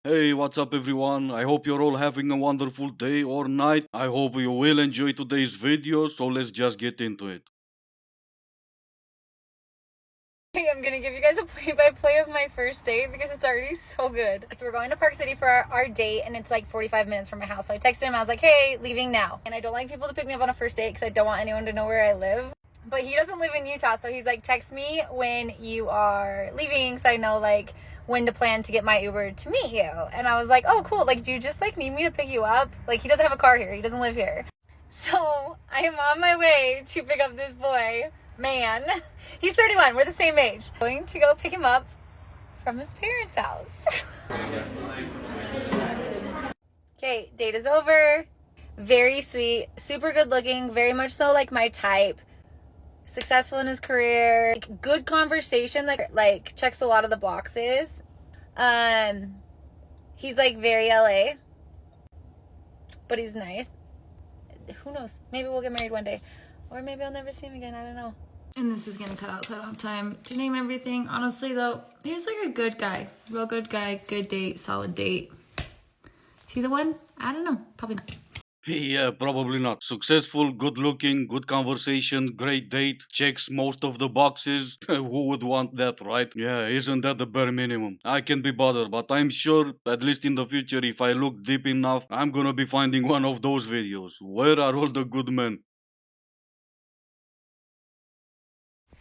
Hey, what's up everyone? I hope you're all having a wonderful day or night. I hope you will enjoy today's video, so let's just get into it. Hey, I'm gonna give you guys a play-by-play of my first date because it's already so good. So we're going to Park City for our date, and it's like 45 minutes from my house. So I texted him, I was like, hey, leaving now. And I don't like people to pick me up on a first date because I don't want anyone to know where I live. But he doesn't live in Utah, so he's like, text me when you are leaving so I know like when to plan to get my Uber to meet you. And I was like, oh cool, like do you just like need me to pick you up? Like he doesn't have a car here, he doesn't live here. So I am on my way to pick up this boy, man. He's 31, we're the same age. I'm going to go pick him up from his parents' house. Okay, date is over. Very sweet, super good looking, very much so like my type. Successful in his career, like, good conversation, like checks a lot of the boxes. He's like very LA, but he's nice. Who knows? Maybe we'll get married one day, or maybe I'll never see him again. I don't know. And this is gonna cut out, so I don't have time to name everything. Honestly, though, he's like a good guy, real good guy, good date, solid date. Is he the one? I don't know. Probably not. Yeah, probably not. Successful, good looking, good conversation, great date, checks most of the boxes. Who would want that, right? Yeah, isn't that the bare minimum? I can be bothered, but I'm sure, at least in the future, if I look deep enough, I'm gonna be finding one of those videos. Where are all the good men?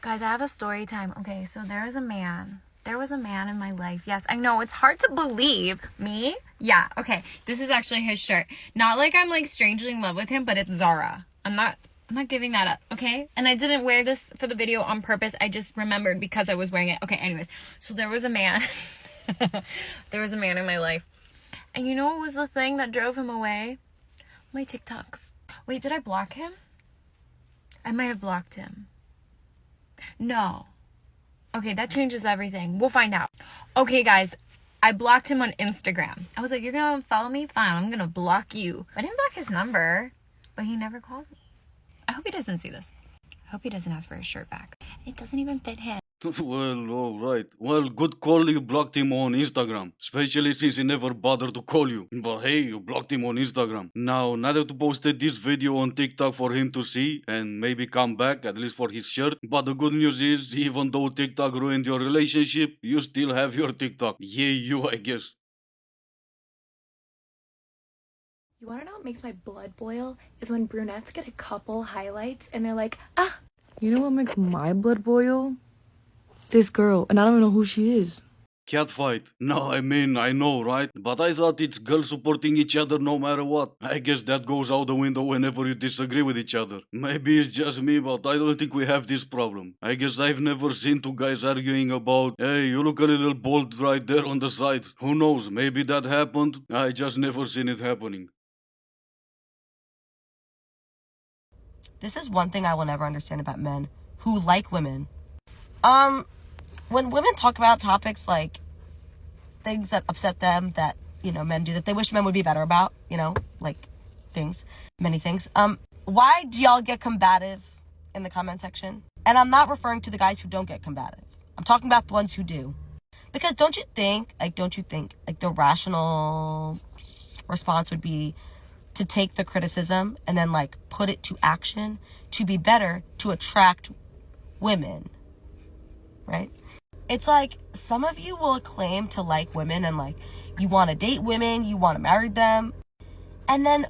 Guys, I have a story time. Okay, so there was a man in my life. Yes, I know it's hard to believe. Me? Yeah, okay. This is actually his shirt. Not like I'm like strangely in love with him, but it's Zara. I'm not giving that up, okay? And I didn't wear this for the video on purpose. I just remembered because I was wearing it. Okay, anyways. So there was a man. There was a man in my life. And you know what was the thing that drove him away? My TikToks. Wait, did I block him? I might have blocked him. No. Okay, that changes everything. We'll find out. Okay, guys, I blocked him on Instagram. I was like, you're gonna follow me? Fine, I'm gonna block you. I didn't block his number, but he never called me. I hope he doesn't see this. I hope he doesn't ask for his shirt back. It doesn't even fit him. Well, alright. Well, good call you blocked him on Instagram. Especially since he never bothered to call you. But hey, you blocked him on Instagram. Now, Nadat posted this video on TikTok for him to see and maybe come back, at least for his shirt. But the good news is, even though TikTok ruined your relationship, you still have your TikTok. Yay you, I guess. You wanna know what makes my blood boil? Is when brunettes get a couple highlights and they're like, ah! You know what makes my blood boil? This girl, and I don't even know who she is. Catfight. No, I mean, I know, right? But I thought it's girls supporting each other no matter what. I guess that goes out the window whenever you disagree with each other. Maybe it's just me, but I don't think we have this problem. I guess I've never seen two guys arguing about, hey, you look a little bald right there on the side. Who knows? Maybe that happened. I just never seen it happening. This is one thing I will never understand about men who like women. When women talk about topics like things that upset them that, men do that they wish men would be better about, like many things. Why do y'all get combative in the comment section? And I'm not referring to the guys who don't get combative. I'm talking about the ones who do. Because don't you think the rational response would be to take the criticism and then put it to action to be better, to attract women, right? It's like some of you will claim to like women and you want to date women, you want to marry them, and then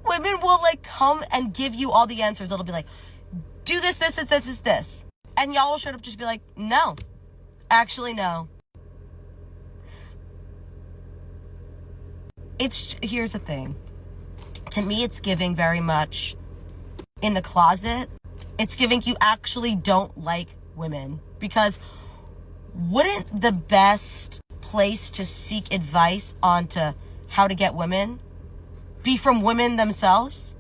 women will come and give you all the answers. It'll be like, do this, this, and y'all will straight up just be like, no, actually no. Here's the thing. To me, it's giving very much in the closet. It's giving you actually don't like women, because wouldn't the best place to seek advice onto how to get women be from women themselves?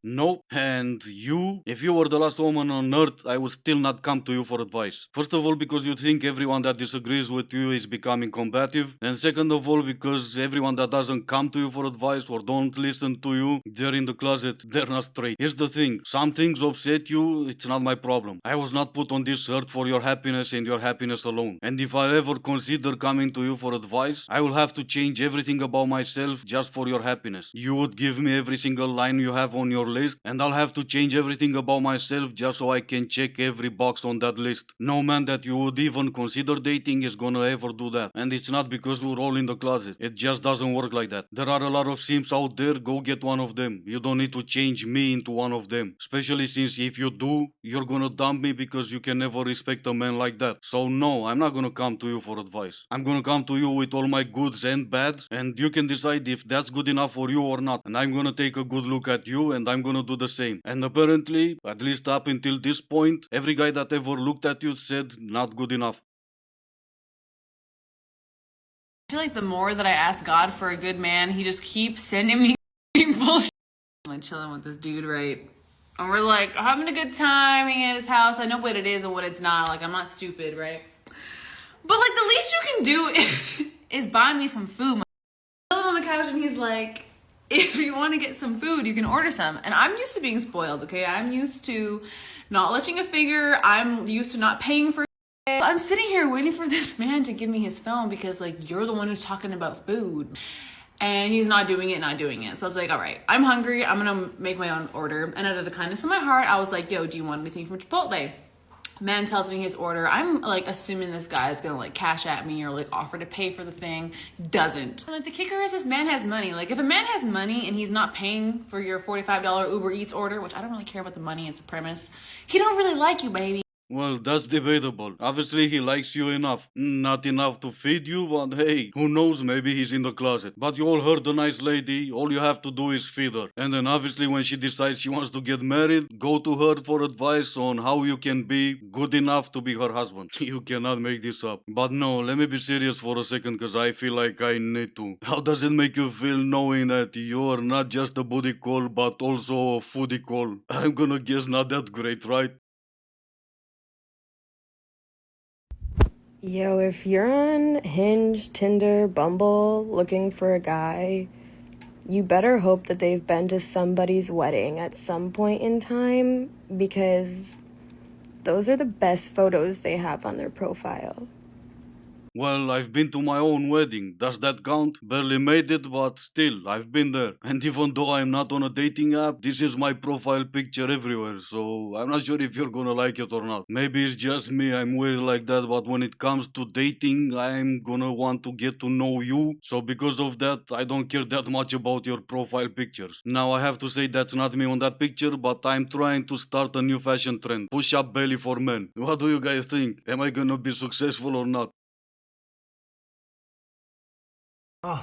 Nope. And you? If you were the last woman on earth, I would still not come to you for advice. First of all, because you think everyone that disagrees with you is becoming combative. And second of all, because everyone that doesn't come to you for advice or don't listen to you, they're in the closet, they're not straight. Here's the thing, some things upset you, it's not my problem. I was not put on this earth for your happiness and your happiness alone. And if I ever consider coming to you for advice, I will have to change everything about myself just for your happiness. You would give me every single line you have on your list, and I'll have to change everything about myself just so I can check every box on that list. No man that you would even consider dating is gonna ever do that. And it's not because we're all in the closet. It just doesn't work like that. There are a lot of simps out there, go get one of them. You don't need to change me into one of them. Especially since if you do, you're gonna dump me because you can never respect a man like that. So no, I'm not gonna come to you for advice. I'm gonna come to you with all my goods and bads, and you can decide if that's good enough for you or not. And I'm gonna take a good look at you, and I'm gonna do the same. And apparently, at least up until this point, every guy that ever looked at you said not good enough. I feel like the more that I ask God for a good man, he just keeps sending me bullshit. I'm like chilling with this dude, right? And we're like having a good time hanging at his house. I know what it is and what it's not. Like, I'm not stupid, right? But like the least you can do is buy me some food. I'm chilling on the couch and he's like, if you want to get some food, you can order some. And I'm used to being spoiled, okay? I'm used to not lifting a finger. I'm used to not paying for it. I'm sitting here waiting for this man to give me his phone because like you're the one who's talking about food. And he's not doing it. So I was like, all right, I'm hungry. I'm going to make my own order. And out of the kindness of my heart, I was like, yo, do you want anything from Chipotle? Man tells me his order. I'm like assuming this guy is gonna like cash at me or like offer to pay for the thing. Doesn't. Like the kicker is this man has money. Like if a man has money and he's not paying for your $45 Uber Eats order, which I don't really care about the money, it's the premise. He don't really like you, baby. Well, that's debatable. Obviously, he likes you enough. Not enough to feed you, but hey, who knows, maybe he's in the closet. But you all heard the nice lady, all you have to do is feed her. And then obviously when she decides she wants to get married, go to her for advice on how you can be good enough to be her husband. You cannot make this up. But no, let me be serious for a second, cause I feel like I need to. How does it make you feel knowing that you're not just a booty call, but also a foodie call? I'm gonna guess not that great, right? Yo, if you're on Hinge, Tinder, Bumble looking for a guy, you better hope that they've been to somebody's wedding at some point in time because those are the best photos they have on their profile. Well, I've been to my own wedding. Does that count? Barely made it, but still, I've been there. And even though I'm not on a dating app, this is my profile picture everywhere, so I'm not sure if you're gonna like it or not. Maybe it's just me, I'm weird like that, but when it comes to dating, I'm gonna want to get to know you. So because of that, I don't care that much about your profile pictures. Now I have to say that's not me on that picture, but I'm trying to start a new fashion trend. Push up belly for men. What do you guys think? Am I gonna be successful or not?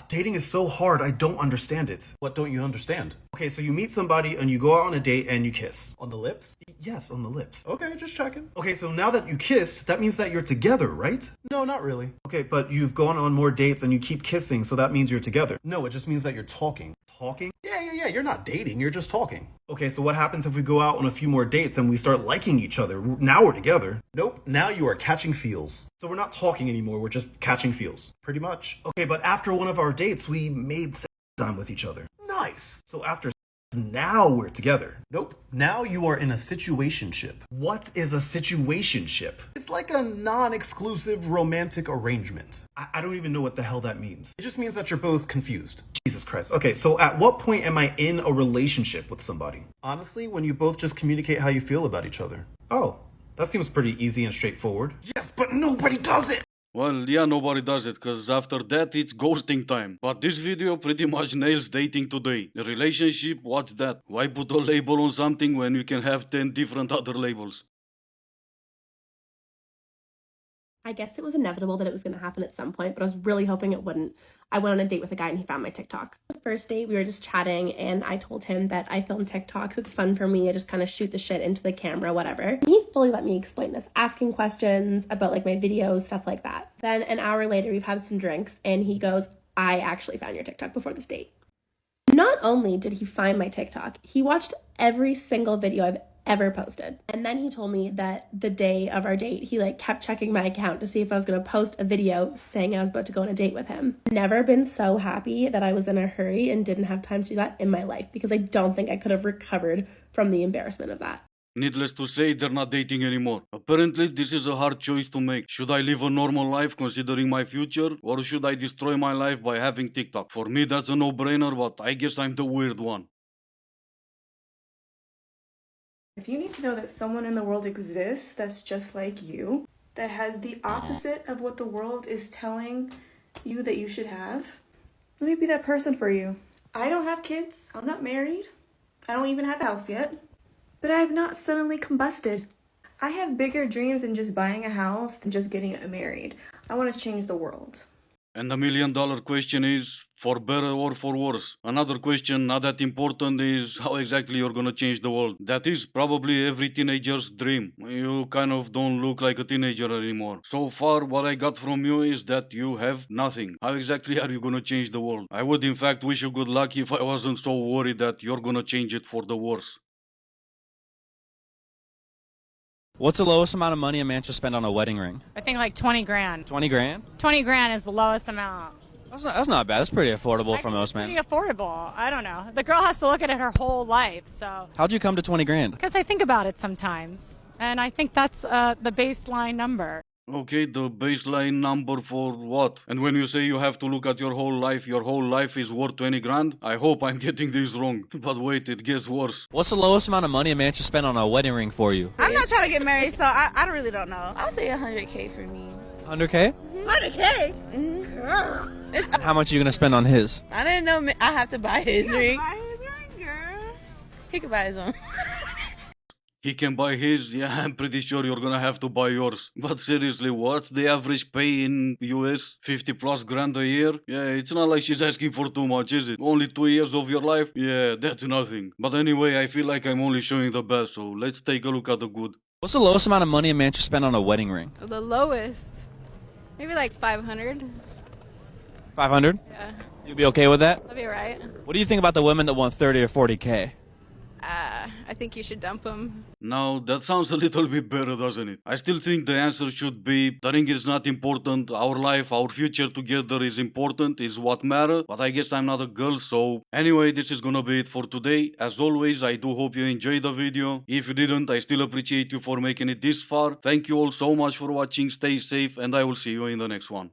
Dating is so hard, I don't understand it. What don't you understand? Okay, so you meet somebody and you go out on a date and you kiss. On the lips? Yes, on the lips. Okay, just checking. Okay, so now that you kissed, that means that you're together, right? No, not really. Okay, but you've gone on more dates and you keep kissing, so that means you're together. No, it just means that you're talking. Talking? Yeah, you're not dating, you're just talking. Okay, so what happens if we go out on a few more dates and we start liking each other? Now we're together. Nope, now you are catching feels. So we're not talking anymore, we're just catching feels. Pretty much. Okay, but after one of our dates, we made sex time with each other. Nice. So after now we're together. Nope. Now you are in a situationship. What is a situationship? It's like a non-exclusive romantic arrangement. I don't even know what the hell that means. It just means that you're both confused. Jesus Christ. Okay, so at what point am I in a relationship with somebody? Honestly, when you both just communicate how you feel about each other. Oh, that seems pretty easy and straightforward. Yes, but nobody does it! Well, yeah, nobody does it, cause after that it's ghosting time. But this video pretty much nails dating today. A relationship, what's that? Why put a label on something when you can have 10 different other labels? I guess it was inevitable that it was going to happen at some point, but I was really hoping it wouldn't. I went on a date with a guy and he found my TikTok. The first date, we were just chatting and I told him that I film TikToks. It's fun for me. I just kind of shoot the shit into the camera, whatever. And he fully let me explain this, asking questions about like my videos, stuff like that. Then an hour later, we've had some drinks and he goes, I actually found your TikTok before this date. Not only did he find my TikTok, he watched every single video I've ever posted. And then he told me that the day of our date, he like kept checking my account to see if I was going to post a video saying I was about to go on a date with him. Never been so happy that I was in a hurry and didn't have time to do that in my life, because I don't think I could have recovered from the embarrassment of that. Needless to say, they're not dating anymore. Apparently, this is a hard choice to make. Should I live a normal life considering my future, or should I destroy my life by having TikTok? For me, that's a no-brainer, but I guess I'm the weird one. If you need to know that someone in the world exists that's just like you, that has the opposite of what the world is telling you that you should have, let me be that person for you. I don't have kids. I'm not married. I don't even have a house yet. But I have not suddenly combusted. I have bigger dreams than just buying a house, than just getting married. I want to change the world. And the million-dollar question is, for better or for worse? Another question not that important is how exactly you're gonna change the world. That is probably every teenager's dream. You kind of don't look like a teenager anymore. So far, what I got from you is that you have nothing. How exactly are you gonna change the world? I would in fact wish you good luck if I wasn't so worried that you're gonna change it for the worse. What's the lowest amount of money a man should spend on a wedding ring? I think like 20 grand. 20 grand? 20 grand is the lowest amount. That's not bad. That's pretty affordable for most men. Pretty affordable. I don't know. The girl has to look at it her whole life, so. How'd you come to 20 grand? Because I think about it sometimes, and I think that's the baseline number. Okay, the baseline number for what? And when you say you have to look at your whole life is worth 20 grand? I hope I'm getting this wrong. But wait, it gets worse. What's the lowest amount of money a man should spend on a wedding ring for you? I'm not trying to get married, so I really don't know. I'll say 100K for me. 100K? 100K? Mm-hmm. How much are you gonna spend on his? I didn't know I have to buy his ring. Buy his ring, girl. He could buy his own. He can buy his, yeah, I'm pretty sure you're gonna have to buy yours. But seriously, what's the average pay in US? 50 plus grand a year? Yeah, it's not like she's asking for too much, is it? Only 2 years of your life? Yeah, that's nothing. But anyway, I feel like I'm only showing the best, so let's take a look at the good. What's the lowest amount of money a man should spend on a wedding ring? The lowest? Maybe like 500. 500? Yeah. You'd be okay with that? That'd be alright. What do you think about the women that want 30 or 40K? I think you should dump them. Now, that sounds a little bit better, doesn't it? I still think the answer should be, the ring is not important, our life, our future together is important, is what matters, but I guess I'm not a girl, so... Anyway, this is gonna be it for today. As always, I do hope you enjoyed the video. If you didn't, I still appreciate you for making it this far. Thank you all so much for watching, stay safe, and I will see you in the next one.